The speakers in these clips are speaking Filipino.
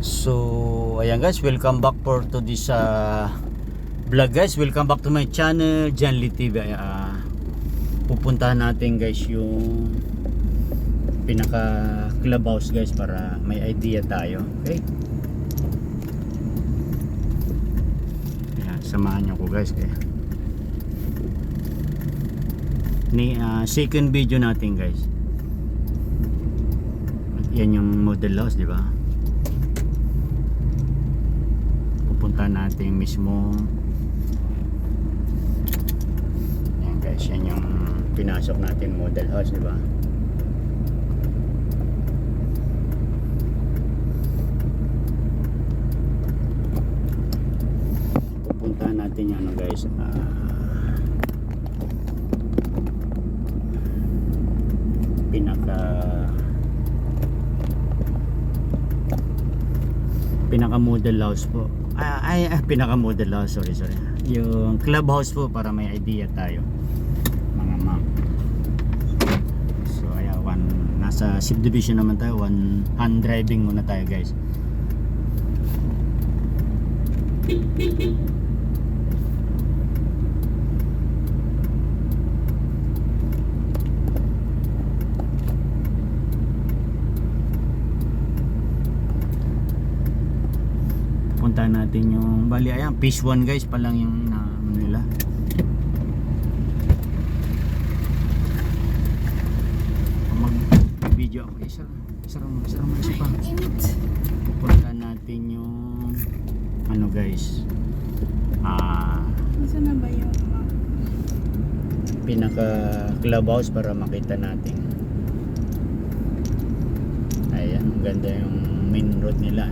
So ayan guys, welcome back for to this vlog guys. Welcome back to my channel, John Lee TV. Pupuntahan natin guys yung pinaka clubhouse guys para may idea tayo. Okay, ayan, samahan nyo ko guys. Kaya ni second video natin guys. Yan yung model house, di ba? Pupunta natin mismo. Yan guys, yan yung pinasok natin model house, di ba? Pupunta natin yung ano guys, pinaka model house po. Pinaka model house, sorry. Yung clubhouse po para may idea tayo, mga ma'am. So ayan, nasa subdivision naman tayo, hand driving muna tayo guys. Punta natin yung bali, ayan, phase 1 guys pa lang yung nila. Mag video ako isa pa. Punta natin yung ano guys, isa na ba yung pinaka clubhouse para makita natin. Ayan, ang ganda yung main road nila.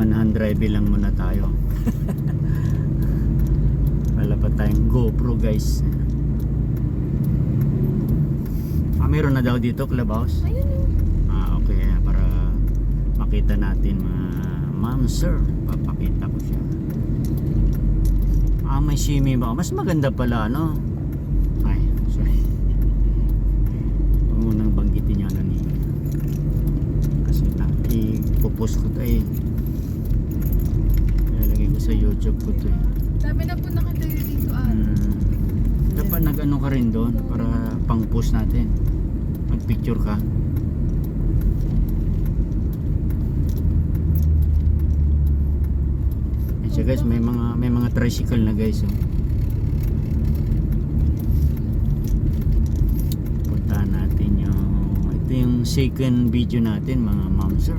Hand drive lang muna tayo. Wala pa tayong GoPro guys. Meron na daw dito clubhouse. ayun Okay, para makita natin ma'am sir, papakita ko siya. May simi ba? Mas maganda pala ano. Ay, sorry. Huwag mo nang banggitin yung ano ni, kasi ipopost ko tayo sa YouTube ko to eh. Sabi na po nakatayo dito Dapat nag-ano ka rin doon para pang post natin. Mag picture ka. Ayan siya guys, may mga tricycle na guys oh. Puntahan natin ito yung second video natin mga ma'am sir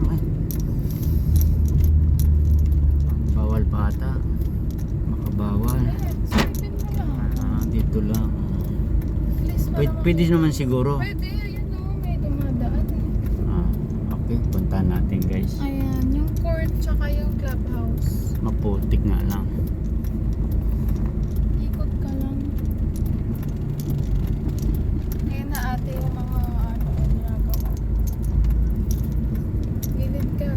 bawal pa ata, makabawal. Dito lang. Pwede naman siguro. Pwede, ayun o, may dumadaan Okay, puntahan natin guys. Ayan, yung court tsaka yung clubhouse. Maputik nga lang. Ikot ka lang. Ayan na ate yung mga ginagawa. Gilid ka.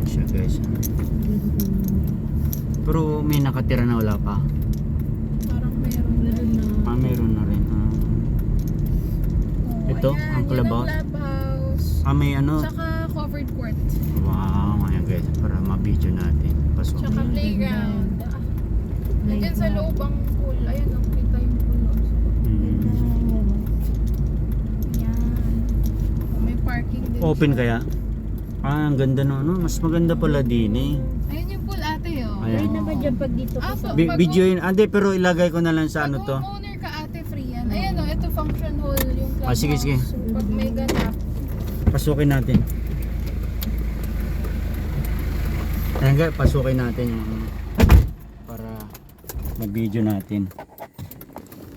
Siya guys. Pero may nakatira na, wala pa. Parang meron na. Meron na rin. Ito, ayan, ang clubhouse. Yung clubhouse. May ano. Tsaka covered court. Wow, ayan guys, para ma-video natin. Pasok. Tsaka playground. Nandiyan sa loob ang pool. Ayan, kita yung pool. Ayan. May parking din. Open siya. kaya? Ang ganda no. Mas maganda pala din eh. Ayun yung pool ate oh. Ayan. Pwede naman dyan pag dito ka sa... Video yun. Pero ilagay ko na lang sa ano to. Pag owner ka ate, free yan. Ayan oh, ito function hall yung clubhouse. Sige. Pag may ganap. Pasukin natin. Ayan guys, pasukin natin yung para mag-video natin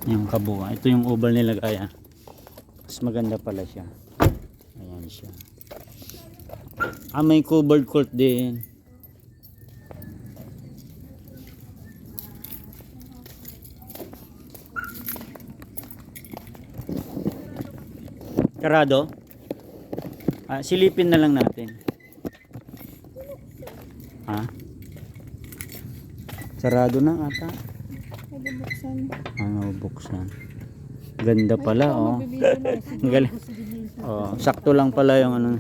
yung kabuuan. Ito yung oval nilagay Mas maganda pala siya. Ayan siya. May covered court din. Karado? Silipin na lang natin. Sarado na ata. buksan. Buksan. Ganda pala, oh. Mabibili na. Ang galing. Oh, sakto lang pala yung ano.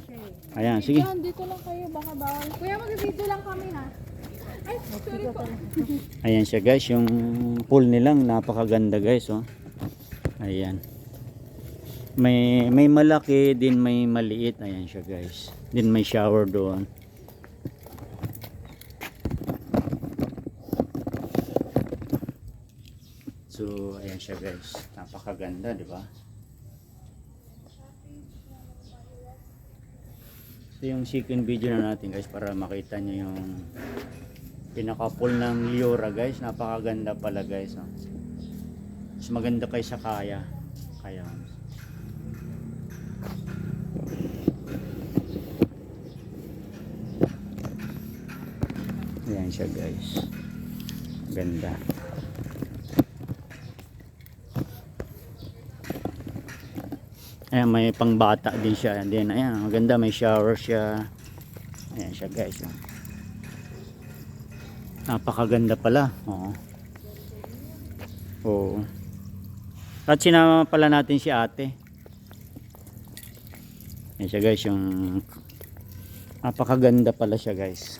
Ayan, sige. Yan, dito lang kayo. Baka bawal. Kuya, mag-video lang kami ha. Ay, sorry po. Ayan siya guys, yung pool nilang napakaganda guys, oh. Ayan. May malaki din, may maliit. Ayan siya guys. Din may shower doon. So, ayan siya guys. Napakaganda, di ba? Ito yung second video na natin guys para makita nyo yung pinaka-pool ng Liora guys. Napakaganda pala guys, oh. Mas maganda kaysa Kaya. Ayan siya guys. Ganda. Ayan, may pangbata din siya. And then, ayan, maganda, may shower siya. Ayan siya guys, oh. Napakaganda pala. Oo. Oo. At sinama pala natin si ate. Ayan siya guys, yung napakaganda pala siya guys.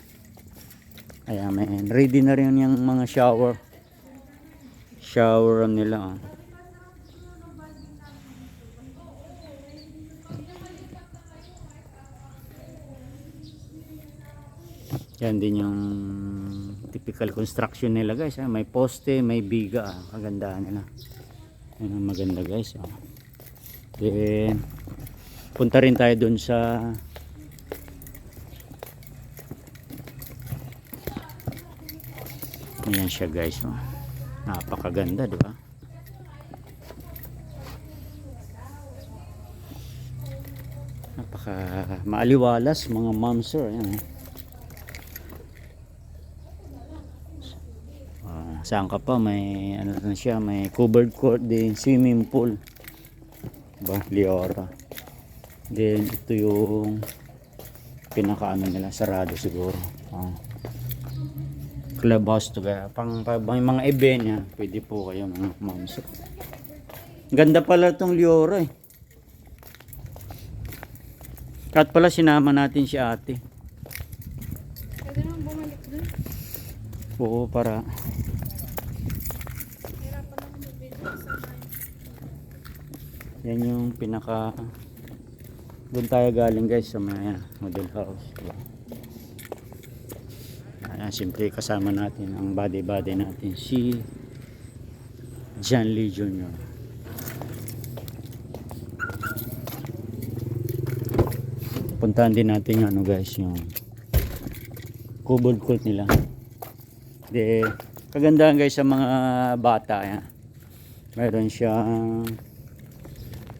Ayan, man. Ready na rin yung mga shower. Shower nila, oh. Yan din yung typical construction nila guys, may poste, may biga, kagandahan nila. Yan ang maganda guys, oh. Then punta rin tayo dun sa ayan siya guys, oh. Napakaganda, di ba? Napaka maaliwalas mga mamsor, ayan. Saan ka pa, may ano na siya, may covered court din, swimming pool, diba? Liora. Then ito yung pinakaano nila, sarado siguro, clubhouse to kaya pang may mga event yan, pwede po kayo mga moms. Ganda pala itong Liora, eh. At pala sinama natin si ate. Pwede naman bumalik dun. Oo, para yan yung pinaka doon tayo galing guys sa mga model house, diba? Ayan, siyempre kasama natin ang body natin si John Lee Jr. Puntahan din natin yung ano guys, yung covered court nila. De kagandahan guys sa mga bata, yan. Mayroon siyang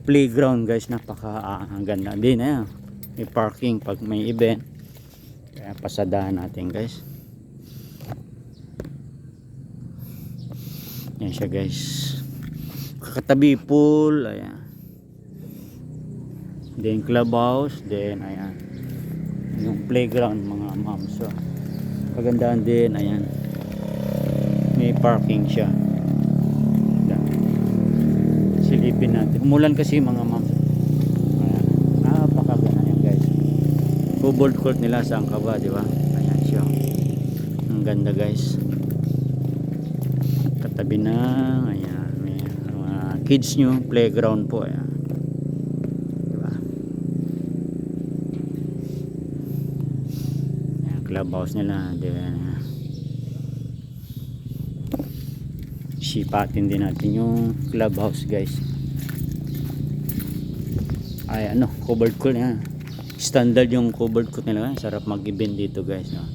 playground guys, napaka ang ganda din, eh. May parking pag may event, kaya pasadahan natin guys. Yan siya guys, kakatabi pool, ayan. Then clubhouse, then ayan yung playground mga moms, so kagandahan din, ayan, may parking siya. Silipin natin. Umulan kasi mga ma'am. Ayan. Napakaganda yan guys. Covered court nila, saan ka ba, di ba? Ayan siya. Ang ganda guys. Katabi na, ayan, may mga kids nyo, playground po, ayan. Di ba? Ayan, clubhouse nila. Then, sipatin din natin yung clubhouse guys. Ay ano, covered court yan. Standard yung covered court nila. Sarap mag-event dito guys, no?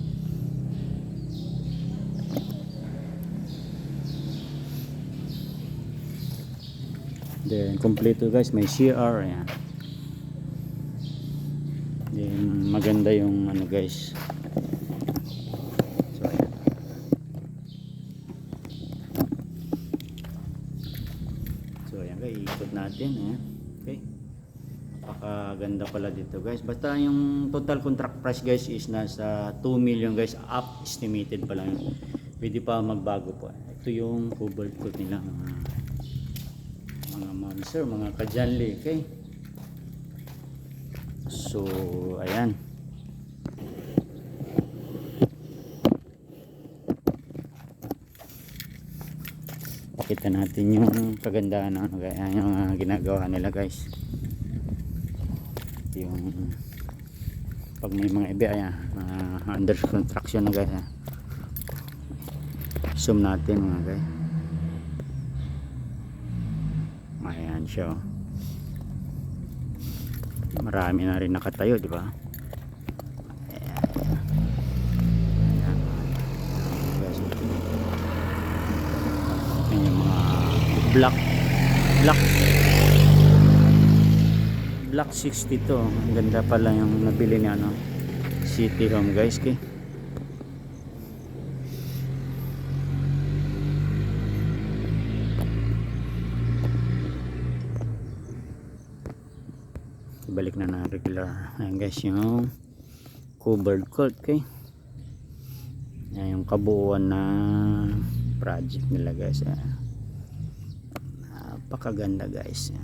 Then kompleto guys, may CR, ayan. Then maganda yung ano guys. Ikot natin, eh. Okay, napakaganda pala dito guys. Basta yung total contract price guys is nasa 2 million guys, up estimated pa lang. pwede pa magbago po. Ito yung cover coat nila mga ma'am sir, mga kajanli. Okay, so ayan, pakita natin yung kagandahan ng yung ginagawa nila guys. Yung pag may mga iba ayan, under construction na guys. Zoom natin mga guys. Ayan siya. Marami na rin nakatayo, di ba? Ayan. Ayan. Guys, ayan yung mga Block 62. Ang ganda pala yung nabili ni City Home guys. Okay. Balik na regular. Ayan guys, yung covered court. Okay. Ayan yung kabuuan na project nila guys. Napakaganda guys.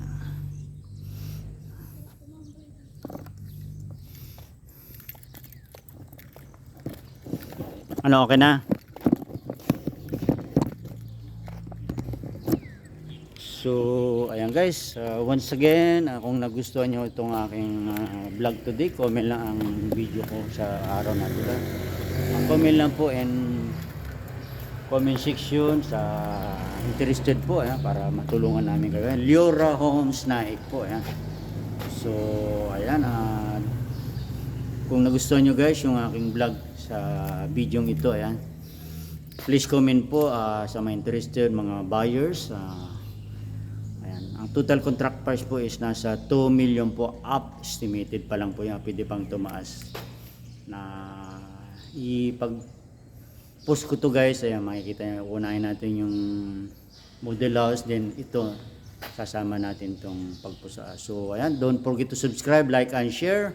Ano, okay na? So, ayan guys, once again, kung nagustuhan nyo itong aking vlog today, comment lang ang video ko sa araw na ito. Comment lang po and comment section sa interested po, para matulungan namin kayo. Liora Homes Naik po. So, ayan, kung nagustuhan nyo guys yung aking vlog sa video ito, ayan, please comment po sa mga interested mga buyers. Ang total contract price po is nasa 2 million po up, estimated pa lang po yan, pwede pang tumaas. Na ipag-post ko to guys, ayan, makikita nyo, unahin natin yung model house, then ito sasama natin tong pagpusa. So ayan, don't forget to subscribe, like and share.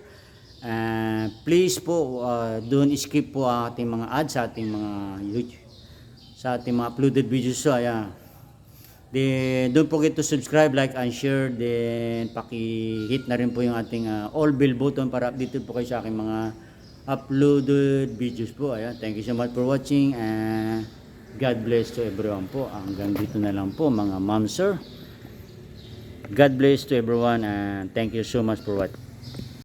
Please po, don't skip po ating mga ads sa ating mga YouTube, sa ating mga uploaded videos. So ayan, then don't forget to subscribe, like and share. Then paki-hit na rin po yung ating all bell button para updated po kayo sa aking mga uploaded videos po. Ayan, thank you so much for watching and God bless to everyone po. Hanggang dito na lang po mga ma'am sir. God bless to everyone and thank you so much for watching.